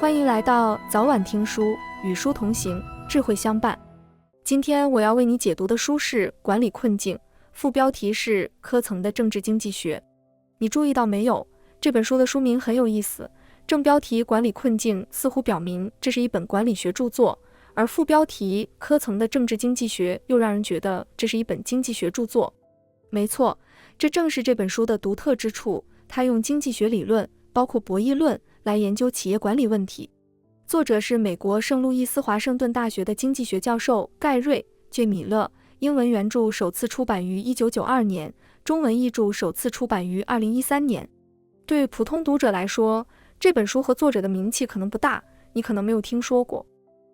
欢迎来到早晚听书，与书同行，智慧相伴。今天我要为你解读的书是《管理困境》，副标题是科层的政治经济学。你注意到没有？这本书的书名很有意思，正标题《管理困境》似乎表明这是一本管理学著作，而副标题《科层的政治经济学》又让人觉得这是一本经济学著作。没错，这正是这本书的独特之处，它用经济学理论，包括博弈论，来研究企业管理问题。作者是美国圣路易斯华盛顿大学的经济学教授盖瑞 ·J. 米勒，英文原著首次出版于1992年，中文译著首次出版于2013年。对普通读者来说，这本书和作者的名气可能不大，你可能没有听说过。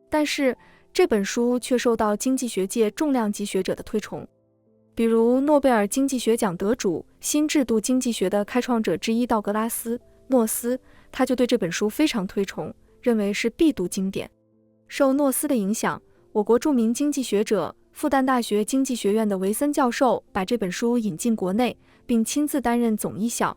但是这本书却受到经济学界重量级学者的推崇。比如诺贝尔经济学奖得主、新制度经济学的开创者之一道格拉斯·诺斯，他就对这本书非常推崇，认为是必读经典。受诺斯的影响，我国著名经济学者、复旦大学经济学院的维森教授把这本书引进国内，并亲自担任总译校。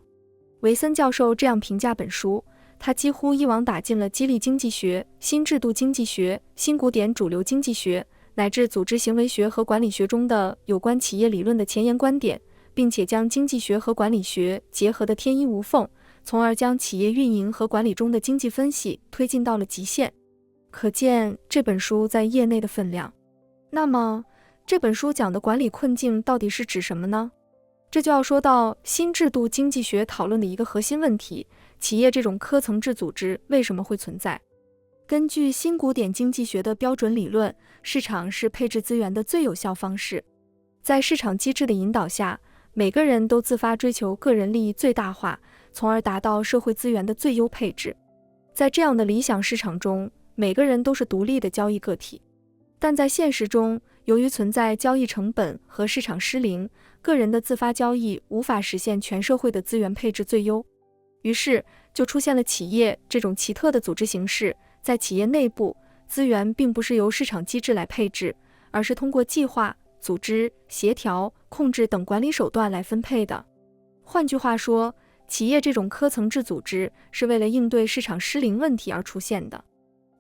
维森教授这样评价本书，他几乎一网打尽了激励经济学、新制度经济学、新古典主流经济学乃至组织行为学和管理学中的有关企业理论的前沿观点，并且将经济学和管理学结合得天衣无缝，从而将企业运营和管理中的经济分析推进到了极限。可见这本书在业内的分量。那么这本书讲的管理困境到底是指什么呢？这就要说到新制度经济学讨论的一个核心问题，企业这种科层制组织为什么会存在？根据新古典经济学的标准理论，市场是配置资源的最有效方式。在市场机制的引导下，每个人都自发追求个人利益最大化，从而达到社会资源的最优配置。在这样的理想市场中，每个人都是独立的交易个体。但在现实中，由于存在交易成本和市场失灵，个人的自发交易无法实现全社会的资源配置最优。于是就出现了企业这种奇特的组织形式。在企业内部，资源并不是由市场机制来配置，而是通过计划、组织、协调、控制等管理手段来分配的。换句话说，企业这种科层制组织是为了应对市场失灵问题而出现的。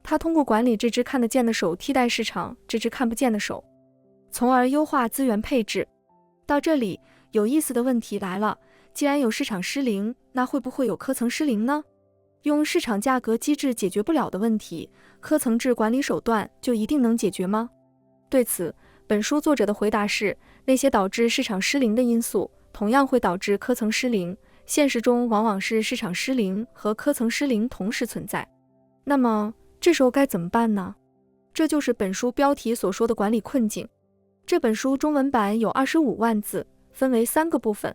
它通过管理这只看得见的手替代市场这只看不见的手，从而优化资源配置。到这里，有意思的问题来了，既然有市场失灵，那会不会有科层失灵呢？用市场价格机制解决不了的问题，科层制管理手段就一定能解决吗？对此，本书作者的回答是，那些导致市场失灵的因素，同样会导致科层失灵，现实中往往是市场失灵和科层失灵同时存在。那么，这时候该怎么办呢？这就是本书标题所说的管理困境。这本书中文版有25万字，分为3个部分。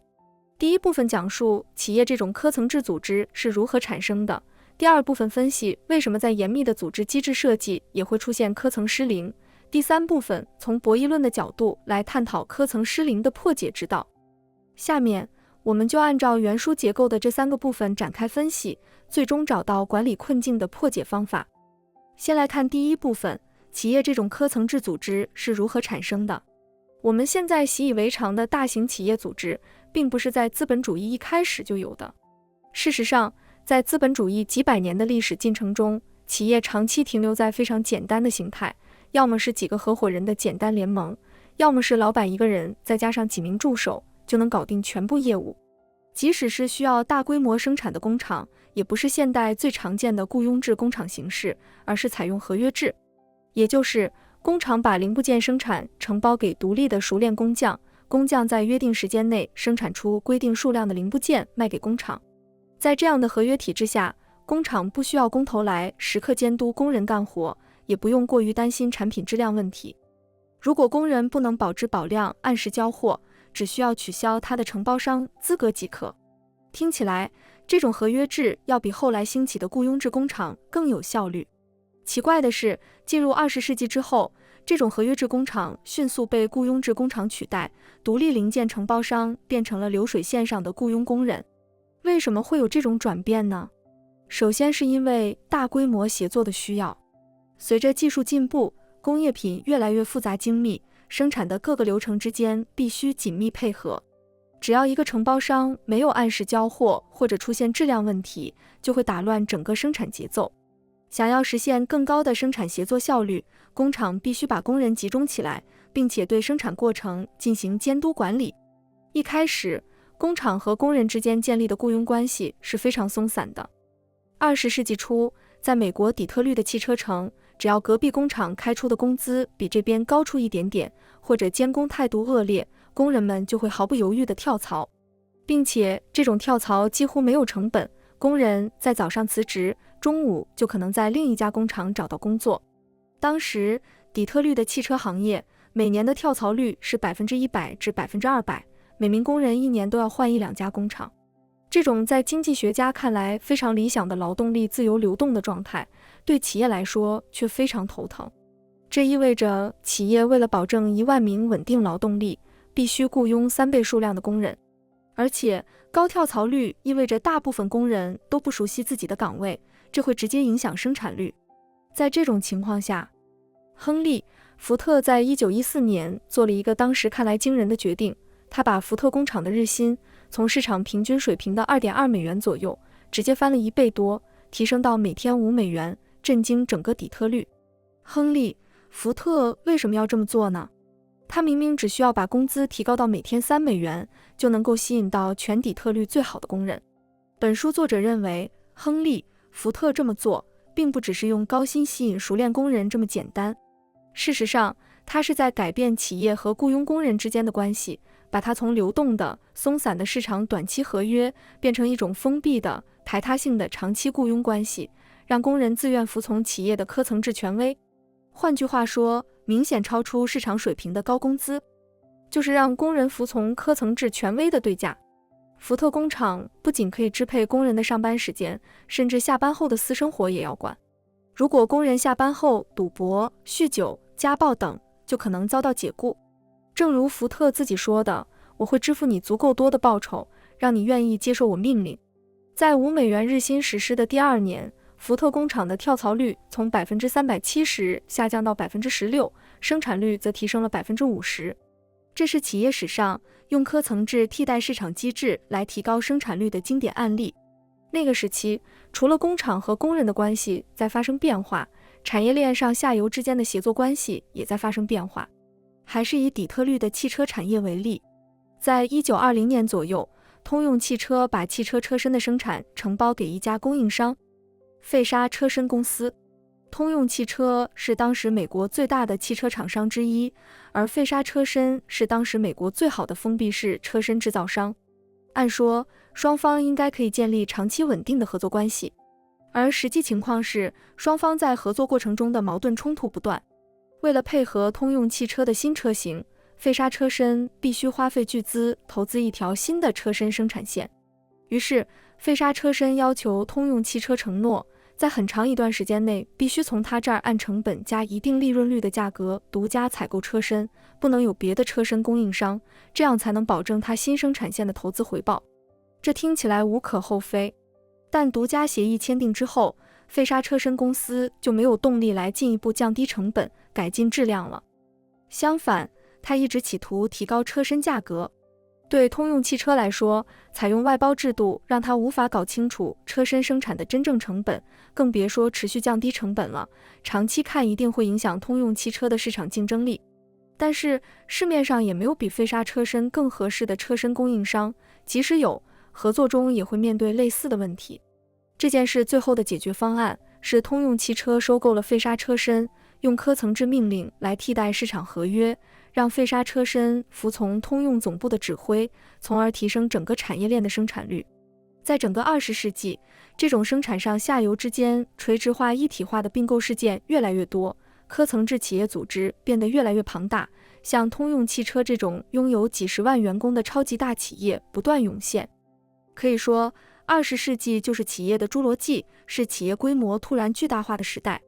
第一部分讲述企业这种科层制组织是如何产生的，第二部分分析为什么在严密的组织机制设计也会出现科层失灵，第三部分从博弈论的角度来探讨科层失灵的破解之道。下面我们就按照原书结构的这3个部分展开分析，最终找到管理困境的破解方法。先来看第一部分，企业这种科层制组织是如何产生的。我们现在习以为常的大型企业组织并不是在资本主义一开始就有的。事实上，在资本主义几百年的历史进程中，企业长期停留在非常简单的形态，要么是几个合伙人的简单联盟，要么是老板一个人再加上几名助手就能搞定全部业务。即使是需要大规模生产的工厂，也不是现代最常见的雇佣制工厂形式，而是采用合约制，也就是工厂把零部件生产承包给独立的熟练工匠，工匠在约定时间内生产出规定数量的零部件卖给工厂。在这样的合约体制下，工厂不需要工头来时刻监督工人干活，也不用过于担心产品质量问题。如果工人不能保质保量按时交货，只需要取消他的承包商资格即可。听起来，这种合约制要比后来兴起的雇佣制工厂更有效率。奇怪的是，进入20世纪之后，这种合约制工厂迅速被雇佣制工厂取代，独立零件承包商变成了流水线上的雇佣工人。为什么会有这种转变呢？首先是因为大规模协作的需要。随着技术进步，工业品越来越复杂精密，生产的各个流程之间必须紧密配合。只要一个承包商没有按时交货，或者出现质量问题，就会打乱整个生产节奏。想要实现更高的生产协作效率，工厂必须把工人集中起来，并且对生产过程进行监督管理。一开始，工厂和工人之间建立的雇佣关系是非常松散的。20世纪初，在美国底特律的汽车城，只要隔壁工厂开出的工资比这边高出一点点，或者监工态度恶劣，工人们就会毫不犹豫地跳槽，并且这种跳槽几乎没有成本，工人在早上辞职，中午就可能在另一家工厂找到工作。当时，底特律的汽车行业每年的跳槽率是100%至200%，每名工人一年都要换1-2家工厂。这种在经济学家看来非常理想的劳动力自由流动的状态，对企业来说却非常头疼。这意味着企业为了保证1万名稳定劳动力，必须雇佣3倍数量的工人。而且，高跳槽率意味着大部分工人都不熟悉自己的岗位，这会直接影响生产率。在这种情况下，亨利·福特在1914年做了一个当时看来惊人的决定，他把福特工厂的日薪从市场平均水平的2.2美元左右，直接翻了1倍多，提升到每天5美元，震惊整个底特律。亨利·福特为什么要这么做呢？他明明只需要把工资提高到每天3美元，就能够吸引到全底特律最好的工人。本书作者认为，亨利·福特这么做，并不只是用高薪吸引熟练工人这么简单。事实上，他是在改变企业和雇佣工人之间的关系，把它从流动的、松散的市场短期合约变成一种封闭的、排他性的长期雇佣关系，让工人自愿服从企业的科层制权威。换句话说，明显超出市场水平的高工资，就是让工人服从科层制权威的对价。福特工厂不仅可以支配工人的上班时间，甚至下班后的私生活也要管。如果工人下班后赌博、酗酒、家暴等，就可能遭到解雇。正如福特自己说的，我会支付你足够多的报酬，让你愿意接受我命令。在5美元日薪实施的第2年，福特工厂的跳槽率从370%下降到16%，生产率则提升了50%。这是企业史上用科层制替代市场机制来提高生产率的经典案例。那个时期，除了工厂和工人的关系在发生变化，产业链上下游之间的协作关系也在发生变化。还是以底特律的汽车产业为例，在1920年左右，通用汽车把汽车车身的生产承包给一家供应商——费沙车身公司。通用汽车是当时美国最大的汽车厂商之一，而费沙车身是当时美国最好的封闭式车身制造商。按说，双方应该可以建立长期稳定的合作关系，而实际情况是，双方在合作过程中的矛盾冲突不断。为了配合通用汽车的新车型，费沙车身必须花费巨资投资一条新的车身生产线。于是，费沙车身要求通用汽车承诺，在很长一段时间内必须从他这儿按成本加一定利润率的价格独家采购车身，不能有别的车身供应商，这样才能保证他新生产线的投资回报。这听起来无可厚非，但独家协议签订之后，费沙车身公司就没有动力来进一步降低成本、改进质量了。相反，他一直企图提高车身价格。对通用汽车来说，采用外包制度让他无法搞清楚车身生产的真正成本，更别说持续降低成本了。长期看一定会影响通用汽车的市场竞争力。但是市面上也没有比费沙车身更合适的车身供应商，即使有，合作中也会面对类似的问题。这件事最后的解决方案是通用汽车收购了费沙车身，用科层制命令来替代市场合约，让费沙车身服从通用总部的指挥，从而提升整个产业链的生产率。在整个20世纪，这种生产上下游之间垂直化一体化的并购事件越来越多，科层制企业组织变得越来越庞大，像通用汽车这种拥有几十万员工的超级大企业不断涌现。可以说，20世纪就是企业的侏罗纪，是企业规模突然巨大化的时代。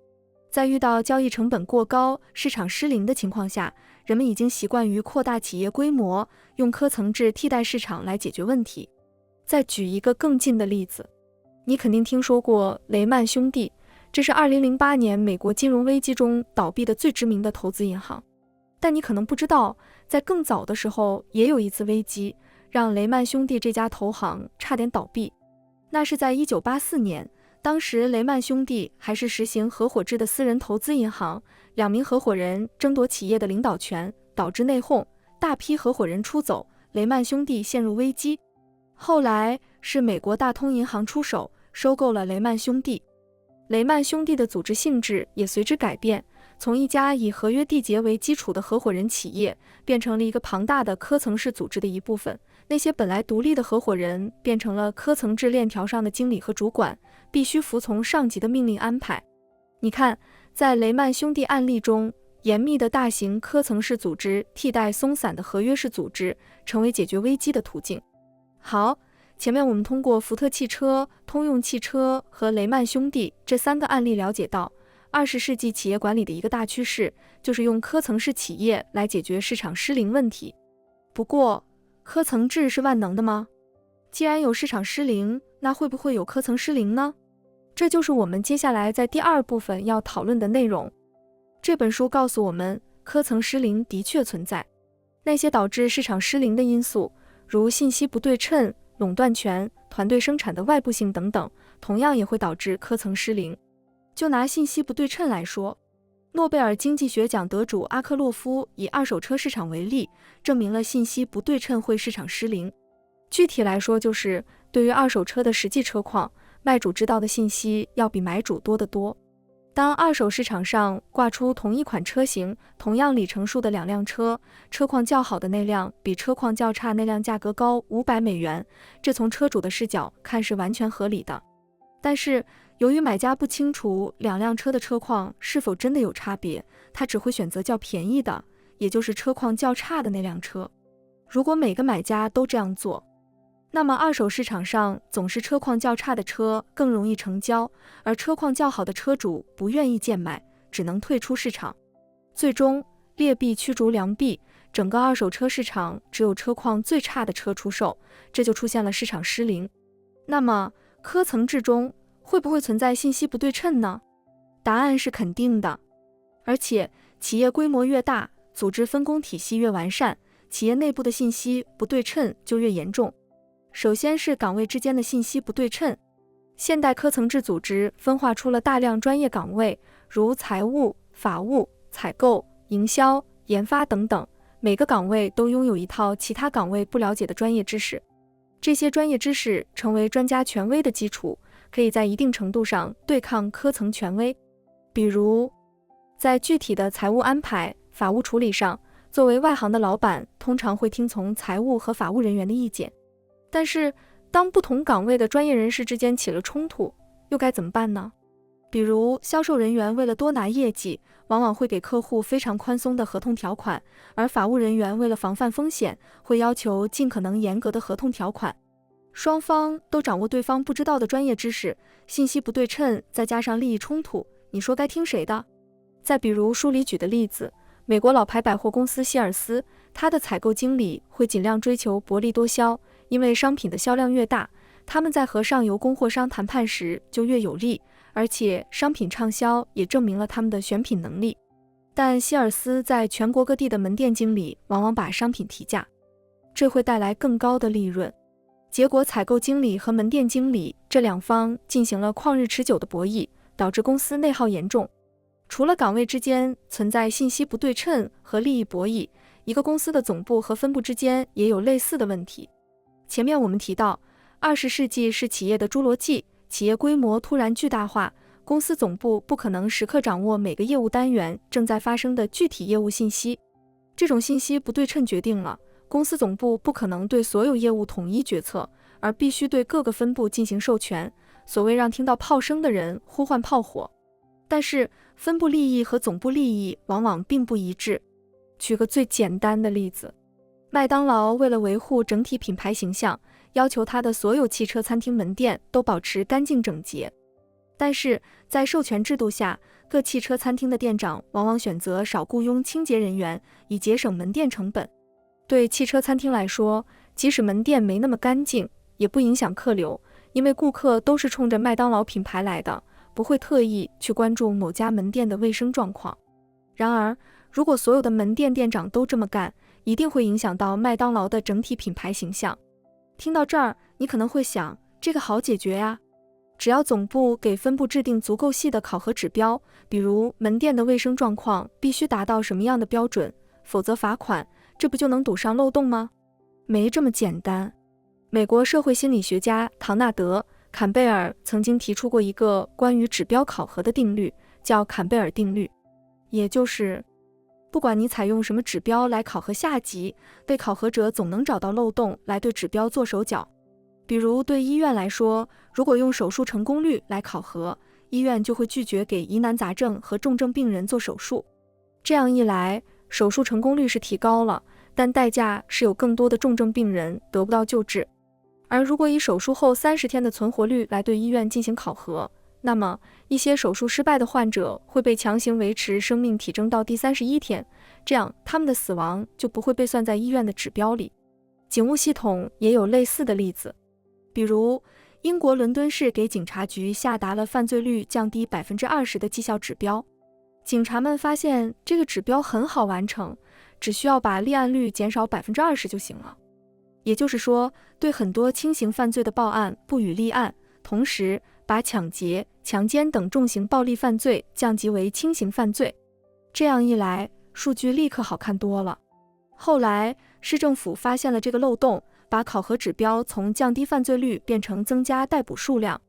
在遇到交易成本过高、市场失灵的情况下，人们已经习惯于扩大企业规模，用科层制替代市场来解决问题。再举一个更近的例子，你肯定听说过雷曼兄弟，这是2008年美国金融危机中倒闭的最知名的投资银行。但你可能不知道，在更早的时候也有一次危机，让雷曼兄弟这家投行差点倒闭。那是在1984年，当时雷曼兄弟还是实行合伙制的私人投资银行，2名合伙人争夺企业的领导权，导致内讧，大批合伙人出走，雷曼兄弟陷入危机。后来是美国大通银行出手，收购了雷曼兄弟。雷曼兄弟的组织性质也随之改变，从一家以合约缔结为基础的合伙人企业，变成了一个庞大的科层式组织的一部分。那些本来独立的合伙人变成了科层制链条上的经理和主管，必须服从上级的命令安排。你看，在雷曼兄弟案例中，严密的大型科层式组织替代松散的合约式组织，成为解决危机的途径。好，前面我们通过福特汽车、通用汽车和雷曼兄弟这3个案例了解到，20世纪企业管理的一个大趋势，就是用科层式企业来解决市场失灵问题。不过，科层制是万能的吗？既然有市场失灵，那会不会有科层失灵呢？这就是我们接下来在第2部分要讨论的内容。这本书告诉我们，科层失灵的确存在。那些导致市场失灵的因素，如信息不对称、垄断权、团队生产的外部性等等，同样也会导致科层失灵。就拿信息不对称来说，诺贝尔经济学奖得主阿克洛夫以二手车市场为例，证明了信息不对称会市场失灵。具体来说，就是对于二手车的实际车况，卖主知道的信息要比买主多得多。当二手市场上挂出同一款车型、同样里程数的2辆车，车况较好的那辆比车况较差那辆价格高$500，这从车主的视角看是完全合理的。但是由于买家不清楚2辆车的车况是否真的有差别，他只会选择较便宜的，也就是车况较差的那辆车。如果每个买家都这样做，那么二手市场上总是车况较差的车更容易成交，而车况较好的车主不愿意贱卖，只能退出市场。最终劣币驱逐良币，整个二手车市场只有车况最差的车出售，这就出现了市场失灵。那么科层制中会不会存在信息不对称呢？答案是肯定的。而且企业规模越大，组织分工体系越完善，企业内部的信息不对称就越严重。首先是岗位之间的信息不对称。现代科层制组织分化出了大量专业岗位，如财务、法务、采购、营销、研发等等，每个岗位都拥有一套其他岗位不了解的专业知识。这些专业知识成为专家权威的基础，可以在一定程度上对抗科层权威。比如，在具体的财务安排、法务处理上，作为外行的老板通常会听从财务和法务人员的意见。但是，当不同岗位的专业人士之间起了冲突，又该怎么办呢？比如，销售人员为了多拿业绩，往往会给客户非常宽松的合同条款，而法务人员为了防范风险，会要求尽可能严格的合同条款。双方都掌握对方不知道的专业知识，信息不对称，再加上利益冲突，你说该听谁的？再比如书里举的例子，美国老牌百货公司希尔斯，他的采购经理会尽量追求薄利多销，因为商品的销量越大，他们在和上游供货商谈判时就越有利，而且商品畅销也证明了他们的选品能力。但希尔斯在全国各地的门店经理往往把商品提价，这会带来更高的利润。结果采购经理和门店经理这2方进行了旷日持久的博弈，导致公司内耗严重。除了岗位之间存在信息不对称和利益博弈，一个公司的总部和分部之间也有类似的问题。前面我们提到，20世纪是企业的侏罗纪，企业规模突然巨大化，公司总部不可能时刻掌握每个业务单元正在发生的具体业务信息。这种信息不对称决定了公司总部不可能对所有业务统一决策，而必须对各个分部进行授权，所谓让听到炮声的人呼唤炮火。但是分部利益和总部利益往往并不一致。举个最简单的例子，麦当劳为了维护整体品牌形象，要求它的所有汽车餐厅门店都保持干净整洁。但是在授权制度下，各汽车餐厅的店长往往选择少雇佣清洁人员，以节省门店成本。对汽车餐厅来说，即使门店没那么干净，也不影响客流，因为顾客都是冲着麦当劳品牌来的，不会特意去关注某家门店的卫生状况。然而，如果所有的门店店长都这么干，一定会影响到麦当劳的整体品牌形象。听到这儿，你可能会想，这个好解决呀。只要总部给分部制定足够细的考核指标，比如门店的卫生状况必须达到什么样的标准，否则罚款，这不就能堵上漏洞吗？没这么简单。美国社会心理学家唐纳德·坎贝尔曾经提出过一个关于指标考核的定律，叫坎贝尔定律，也就是不管你采用什么指标来考核下级，被考核者总能找到漏洞来对指标做手脚。比如对医院来说，如果用手术成功率来考核，医院就会拒绝给疑难杂症和重症病人做手术。这样一来，手术成功率是提高了，但代价是有更多的重症病人得不到救治。而如果以手术后30天的存活率来对医院进行考核，那么一些手术失败的患者会被强行维持生命体征到第31天，这样他们的死亡就不会被算在医院的指标里。警务系统也有类似的例子，比如英国伦敦市给警察局下达了犯罪率降低 20% 的绩效指标。警察们发现这个指标很好完成，只需要把立案率减少 20% 就行了。也就是说，对很多轻刑犯罪的报案不予立案，同时把抢劫、强奸等重刑暴力犯罪降级为轻刑犯罪。这样一来，数据立刻好看多了。后来，市政府发现了这个漏洞，把考核指标从降低犯罪率变成增加逮捕数量。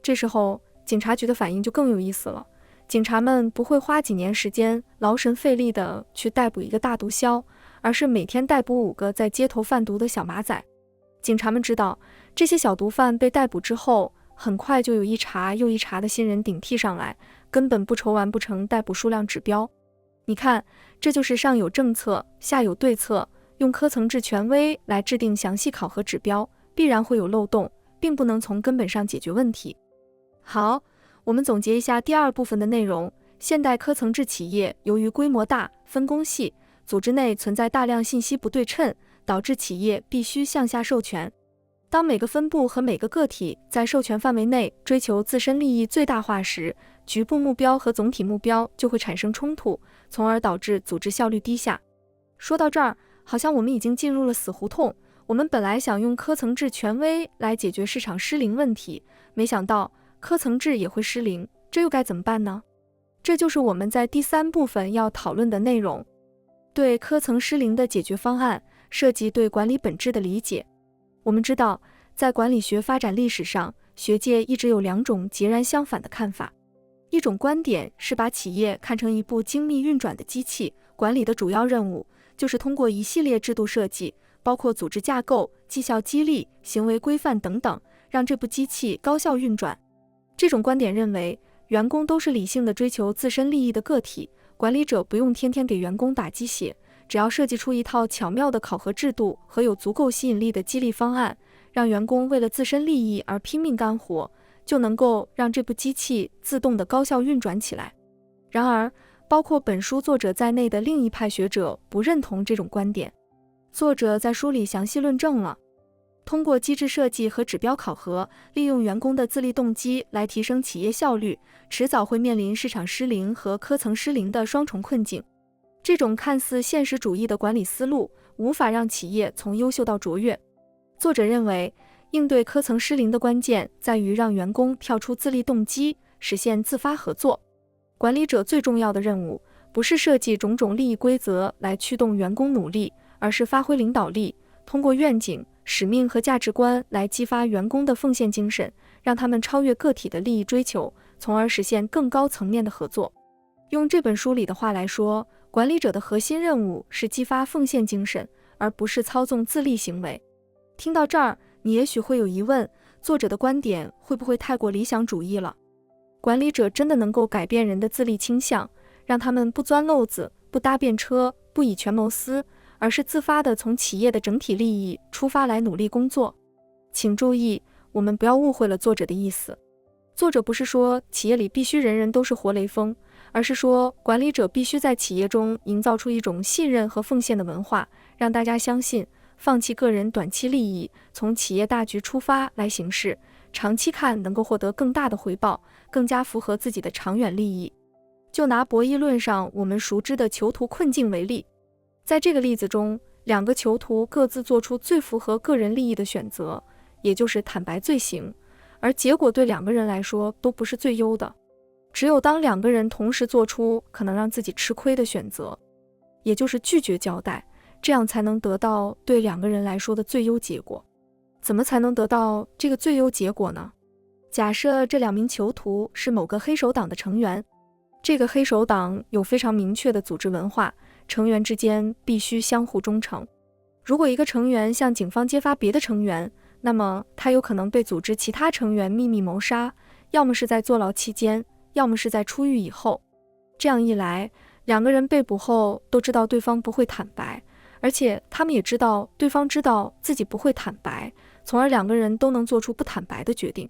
这时候，警察局的反应就更有意思了。警察们不会花几年时间劳神费力地去逮捕一个大毒枭，而是每天逮捕5个在街头贩毒的小马仔。警察们知道，这些小毒贩被逮捕之后，很快就有一茬又一茬的新人顶替上来，根本不愁完不成逮捕数量指标。你看，这就是上有政策，下有对策，用科层制权威来制定详细考核指标，必然会有漏洞，并不能从根本上解决问题。好，我们总结一下第2部分的内容。现代科层制企业由于规模大、分工细，组织内存在大量信息不对称，导致企业必须向下授权。当每个分部和每个个体在授权范围内追求自身利益最大化时，局部目标和总体目标就会产生冲突，从而导致组织效率低下。说到这儿，好像我们已经进入了死胡同。我们本来想用科层制权威来解决市场失灵问题，没想到科层制也会失灵，这又该怎么办呢？这就是我们在第3部分要讨论的内容。对科层失灵的解决方案，涉及对管理本质的理解。我们知道，在管理学发展历史上，学界一直有2种截然相反的看法。一种观点是把企业看成一部精密运转的机器，管理的主要任务就是通过一系列制度设计，包括组织架构、绩效激励、行为规范等等，让这部机器高效运转。这种观点认为，员工都是理性的追求自身利益的个体，管理者不用天天给员工打鸡血，只要设计出一套巧妙的考核制度和有足够吸引力的激励方案，让员工为了自身利益而拼命干活，就能够让这部机器自动的高效运转起来。然而，包括本书作者在内的另一派学者不认同这种观点。作者在书里详细论证了，通过机制设计和指标考核，利用员工的自立动机来提升企业效率，迟早会面临市场失灵和科层失灵的双重困境。这种看似现实主义的管理思路，无法让企业从优秀到卓越。作者认为，应对科层失灵的关键在于让员工跳出自立动机，实现自发合作。管理者最重要的任务，不是设计种种利益规则来驱动员工努力，而是发挥领导力，通过愿景、使命和价值观来激发员工的奉献精神，让他们超越个体的利益追求，从而实现更高层面的合作。用这本书里的话来说，管理者的核心任务是激发奉献精神，而不是操纵自利行为。听到这儿，你也许会有疑问，作者的观点会不会太过理想主义了？管理者真的能够改变人的自利倾向，让他们不钻漏子、不搭便车、不以权谋私，而是自发地从企业的整体利益出发来努力工作？请注意，我们不要误会了作者的意思。作者不是说企业里必须人人都是活雷锋，而是说管理者必须在企业中营造出一种信任和奉献的文化，让大家相信放弃个人短期利益，从企业大局出发来行事，长期看能够获得更大的回报，更加符合自己的长远利益。就拿博弈论上我们熟知的囚徒困境为例，在这个例子中，2个囚徒各自做出最符合个人利益的选择，也就是坦白罪行，而结果对两个人来说都不是最优的。只有当两个人同时做出可能让自己吃亏的选择，也就是拒绝交代，这样才能得到对两个人来说的最优结果。怎么才能得到这个最优结果呢？假设这2名囚徒是某个黑手党的成员，这个黑手党有非常明确的组织文化，成员之间必须相互忠诚。如果一个成员向警方揭发别的成员，那么他有可能被组织其他成员秘密谋杀，要么是在坐牢期间，要么是在出狱以后。这样一来，两个人被捕后都知道对方不会坦白，而且他们也知道对方知道自己不会坦白，从而两个人都能做出不坦白的决定。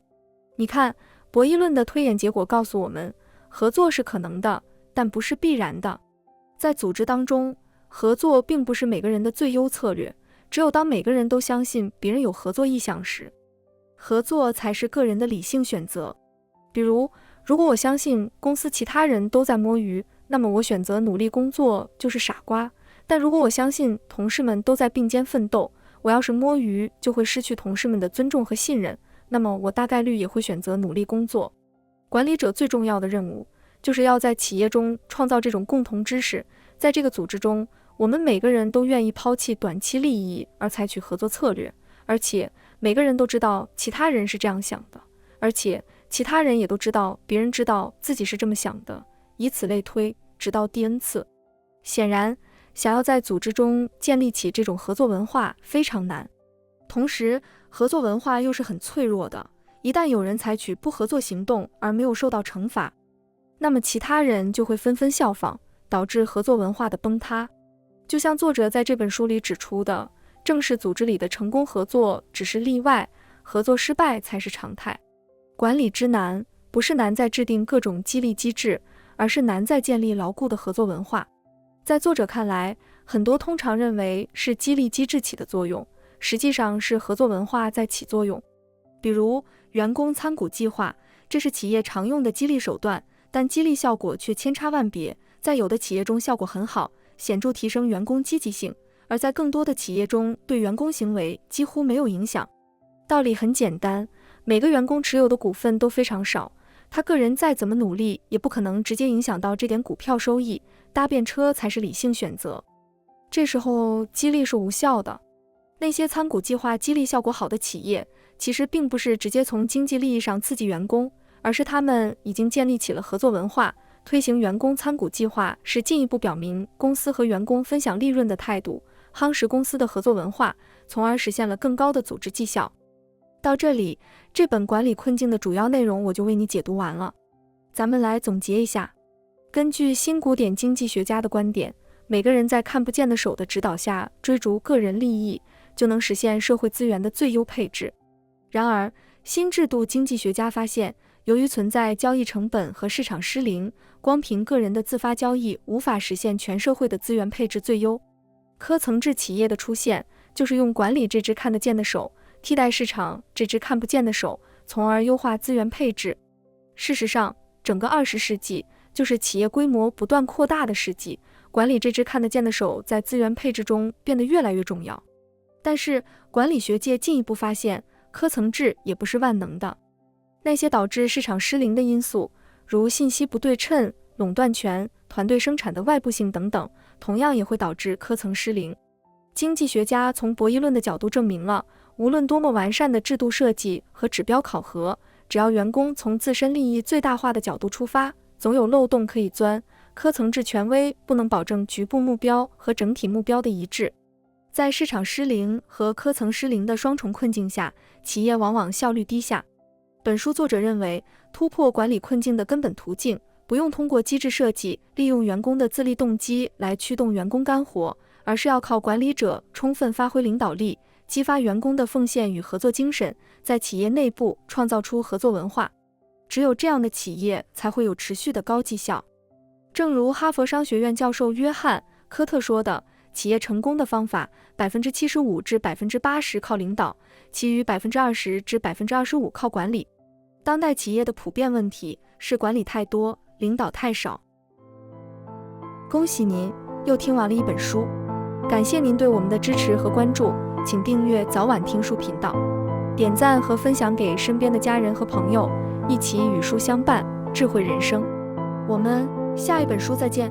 你看，博弈论的推演结果告诉我们，合作是可能的，但不是必然的。在组织当中，合作并不是每个人的最优策略，只有当每个人都相信别人有合作意向时，合作才是个人的理性选择。比如，如果我相信公司其他人都在摸鱼，那么我选择努力工作就是傻瓜。但如果我相信同事们都在并肩奋斗，我要是摸鱼就会失去同事们的尊重和信任，那么我大概率也会选择努力工作。管理者最重要的任务，就是要在企业中创造这种共同知识，在这个组织中，我们每个人都愿意抛弃短期利益而采取合作策略，而且每个人都知道其他人是这样想的，而且其他人也都知道别人知道自己是这么想的，以此类推，直到第 n 次。显然，想要在组织中建立起这种合作文化非常难。同时，合作文化又是很脆弱的，一旦有人采取不合作行动而没有受到惩罚，那么其他人就会纷纷效仿，导致合作文化的崩塌。就像作者在这本书里指出的，正式组织里的成功合作只是例外，合作失败才是常态。管理之难，不是难在制定各种激励机制，而是难在建立牢固的合作文化。在作者看来，很多通常认为是激励机制起的作用，实际上是合作文化在起作用。比如员工参股计划，这是企业常用的激励手段，但激励效果却千差万别，在有的企业中效果很好，显著提升员工积极性，而在更多的企业中对员工行为几乎没有影响。道理很简单，每个员工持有的股份都非常少，他个人再怎么努力也不可能直接影响到这点股票收益，搭便车才是理性选择。这时候激励是无效的。那些参股计划激励效果好的企业，其实并不是直接从经济利益上刺激员工，而是他们已经建立起了合作文化。推行员工参股计划是进一步表明公司和员工分享利润的态度，夯实公司的合作文化，从而实现了更高的组织绩效。到这里，这本管理困境的主要内容我就为你解读完了。咱们来总结一下。根据新古典经济学家的观点，每个人在看不见的手的指导下追逐个人利益，就能实现社会资源的最优配置。然而，新制度经济学家发现，由于存在交易成本和市场失灵，光凭个人的自发交易无法实现全社会的资源配置最优。科层制企业的出现，就是用管理这只看得见的手替代市场这只看不见的手，从而优化资源配置。事实上，整个20世纪就是企业规模不断扩大的世纪，管理这只看得见的手在资源配置中变得越来越重要。但是，管理学界进一步发现，科层制也不是万能的。那些导致市场失灵的因素，如信息不对称、垄断权、团队生产的外部性等等，同样也会导致科层失灵。经济学家从博弈论的角度证明了，无论多么完善的制度设计和指标考核，只要员工从自身利益最大化的角度出发，总有漏洞可以钻。科层制权威不能保证局部目标和整体目标的一致。在市场失灵和科层失灵的双重困境下，企业往往效率低下。本书作者认为，突破管理困境的根本途径，不用通过机制设计，利用员工的自立动机来驱动员工干活，而是要靠管理者充分发挥领导力，激发员工的奉献与合作精神，在企业内部创造出合作文化。只有这样的企业才会有持续的高绩效。正如哈佛商学院教授约翰·科特说的，企业成功的方法75%至80%靠领导，其余20%至25%靠管理。当代企业的普遍问题是管理太多，领导太少。恭喜您又听完了一本书，感谢您对我们的支持和关注，请订阅早晚听书频道。点赞和分享给身边的家人和朋友，一起与书相伴，智慧人生。我们下一本书再见。